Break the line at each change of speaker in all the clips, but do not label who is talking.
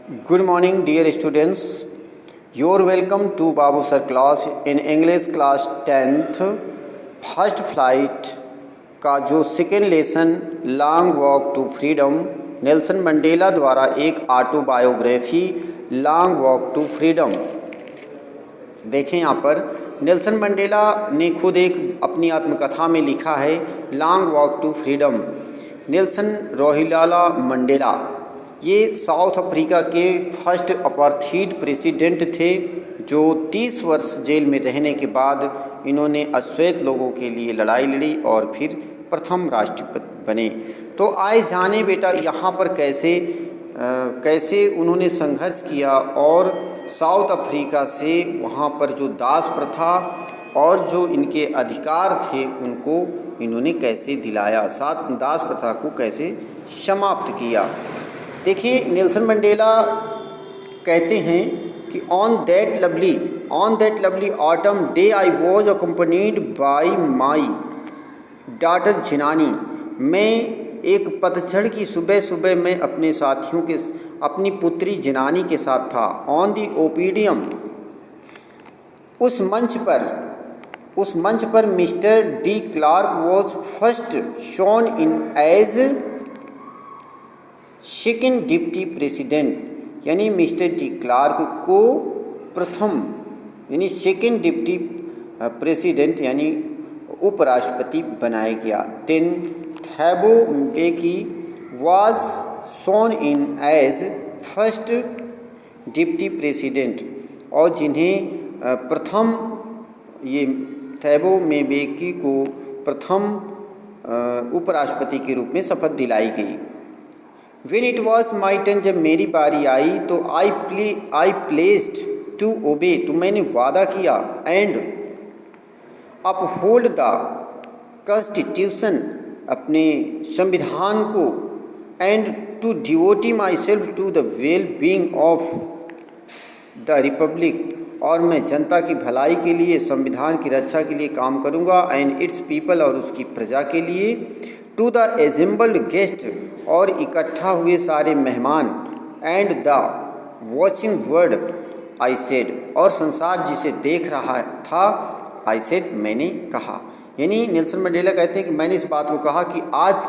Good morning, dear students. You're welcome to Babu Sir class in English class 10th first flight का जो second lesson long walk to freedom, Nelson Mandela द्वारा एक autobiography long walk to freedom. देखें यहाँ पर Nelson Mandela ने खुद एक अपनी आत्मकथा में लिखा है long walk to freedom. Nelson Rolihlahla Mandela ये साउथ अफ्रीका के फर्स्ट अपार्थीड प्रेसिडेंट थे जो 30 वर्ष जेल में रहने के बाद इन्होंने अश्वेत लोगों के लिए लड़ाई लड़ी और फिर प्रथम राष्ट्रपति बने। तो आए जाने बेटा यहाँ पर कैसे उन्होंने संघर्ष किया और साउथ अफ्रीका से वहाँ पर जो दास प्रथा और जो इनके अधिकार थे उनको इन्होंने कैसे दिलाया, साथ दास प्रथा को कैसे समाप्त किया। देखिए नेल्सन मंडेला कहते हैं कि on that lovely autumn day I was accompanied by my daughter Zenani. मैं एक पतझड़ की सुबह मैं अपने साथियों के अपनी पुत्री जिनानी के साथ था। ऑन दी ओपीडियम उस मंच पर mister de Klerk was first shown in as second deputy president, यानी मिस्टर डी क्लार्क को प्रथम यानी सेकेंड डिप्टी प्रेसिडेंट यानी उपराष्ट्रपति बनाया गया। Then Thabo Mbeki was sworn in as first deputy president, और जिन्हें प्रथम ये थैबो म्बेकी को प्रथम उपराष्ट्रपति के रूप में शपथ दिलाई गई। When it was my turn, जब मेरी बारी आई तो I pledged to obey, तो मैंने वादा किया, and uphold the constitution, अपने संविधान को, and to devote myself to the well-being of the republic, और मैं जनता की भलाई के लिए, संविधान की रक्षा के लिए काम करूँगा, and its people, और उसकी प्रजा के लिए, to the assembled guest, और इकट्ठा हुए सारे मेहमान, and the watching world I said, और संसार जिसे देख रहा था आई सेड मैंने कहा। यानी नेल्सन मंडेला कहते हैं कि मैंने इस बात को कहा कि आज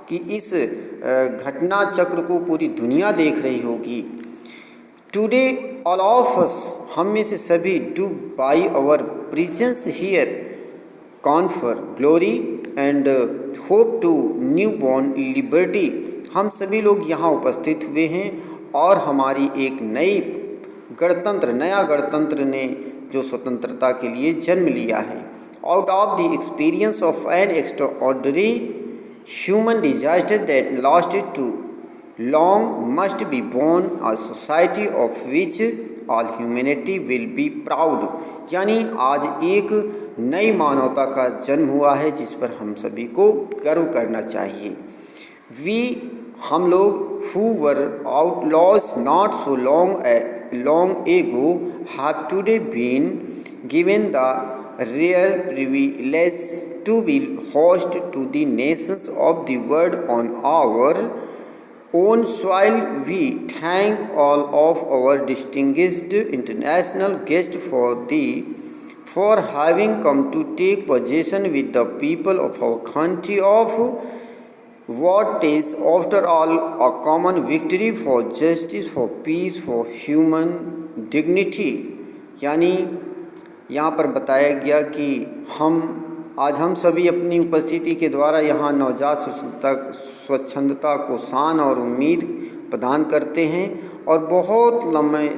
की इस घटना चक्र को पूरी दुनिया देख रही होगी। टुडे ऑल ऑफ अस, हम में से सभी, do by our presence here confer glory and hope to new born liberty, हम सभी लोग यहाँ उपस्थित हुए हैं और हमारी एक नया गणतंत्र ने जो स्वतंत्रता के लिए जन्म लिया है। Out of the experience of an extraordinary human disaster that lasted too long must be born a society of which all humanity will be proud, यानी आज एक नई मानवता का जन्म हुआ है जिस पर हम सभी को गर्व करना चाहिए। हम लोग who were outlaws not so long ago have today been given the rare privilege to be host to the nations of the world on our own soil. We thank all of our distinguished international guests for having come to take possession with the people of our country of what is after all a common victory for justice, for peace, for human dignity। यानी यहाँ पर बताया गया कि आज हम सभी अपनी उपस्थिति के द्वारा यहाँ नवजात स्वच्छंदता को शान और उम्मीद प्रदान करते हैं, और बहुत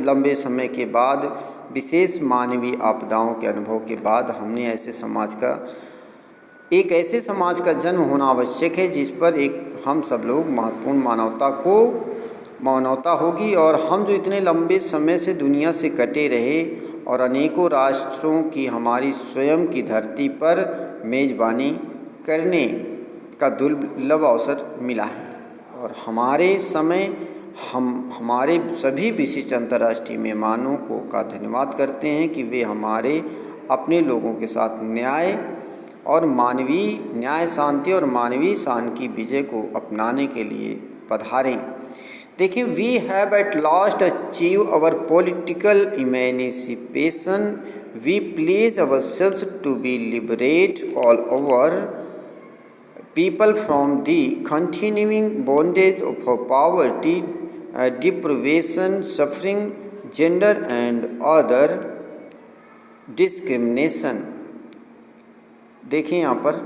लंबे समय के बाद, विशेष मानवीय आपदाओं के अनुभव के बाद हमने एक ऐसे समाज का जन्म होना आवश्यक है जिस पर हम सब लोग महत्वपूर्ण मानवता होगी। और हम जो इतने लंबे समय से दुनिया से कटे रहे और अनेकों राष्ट्रों की हमारी स्वयं की धरती पर मेज़बानी करने का दुर्लभ अवसर मिला है, और हमारे सभी विशिष्ट अंतर्राष्ट्रीय मेहमानों का धन्यवाद करते हैं कि वे हमारे अपने लोगों के साथ न्याय शांति और मानवीय शान की विजय को अपनाने के लिए पधारें। देखिए, we have at last achieve our political emancipation, we pledge ourselves to be liberate all over people from the continuing bondage of poverty, deprivation, suffering, gender and other discrimination। देखिए यहाँ पर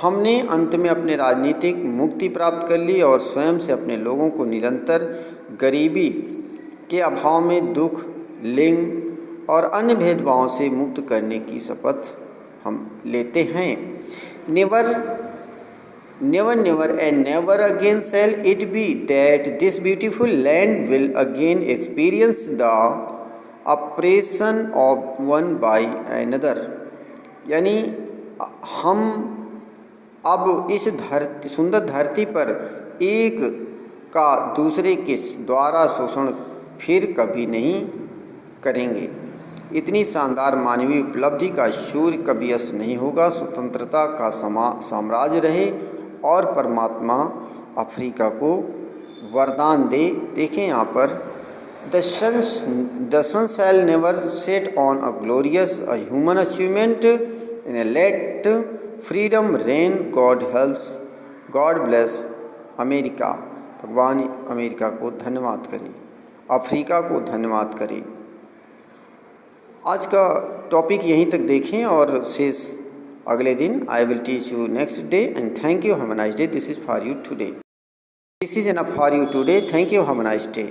हमने अंत में अपने राजनीतिक मुक्ति प्राप्त कर ली और स्वयं से अपने लोगों को निरंतर गरीबी के अभाव में दुख, लिंग और अन्य भेदभावों से मुक्त करने की शपथ हम लेते हैं। Never, never and never again shall it be that this beautiful land will again experience the oppression of one by another। यानी हम अब इस सुंदर धरती पर एक का दूसरे के द्वारा शोषण फिर कभी नहीं करेंगे। इतनी शानदार मानवीय उपलब्धि का सूर्य कभी अस्त नहीं होगा। स्वतंत्रता का साम्राज्य रहे और परमात्मा अफ्रीका को वरदान दे। देखें यहाँ पर the sun shall never set on a glorious a human achievement in a let freedom reign, God bless America. भगवान अमेरिका को धन्यवाद करें, अफ्रीका को धन्यवाद करें। आज का टॉपिक यहीं तक देखें और शेष अगले दिन I will teach you next day and thank you, have a nice day. This is for you today, this is enough for you today, thank you, have a nice day.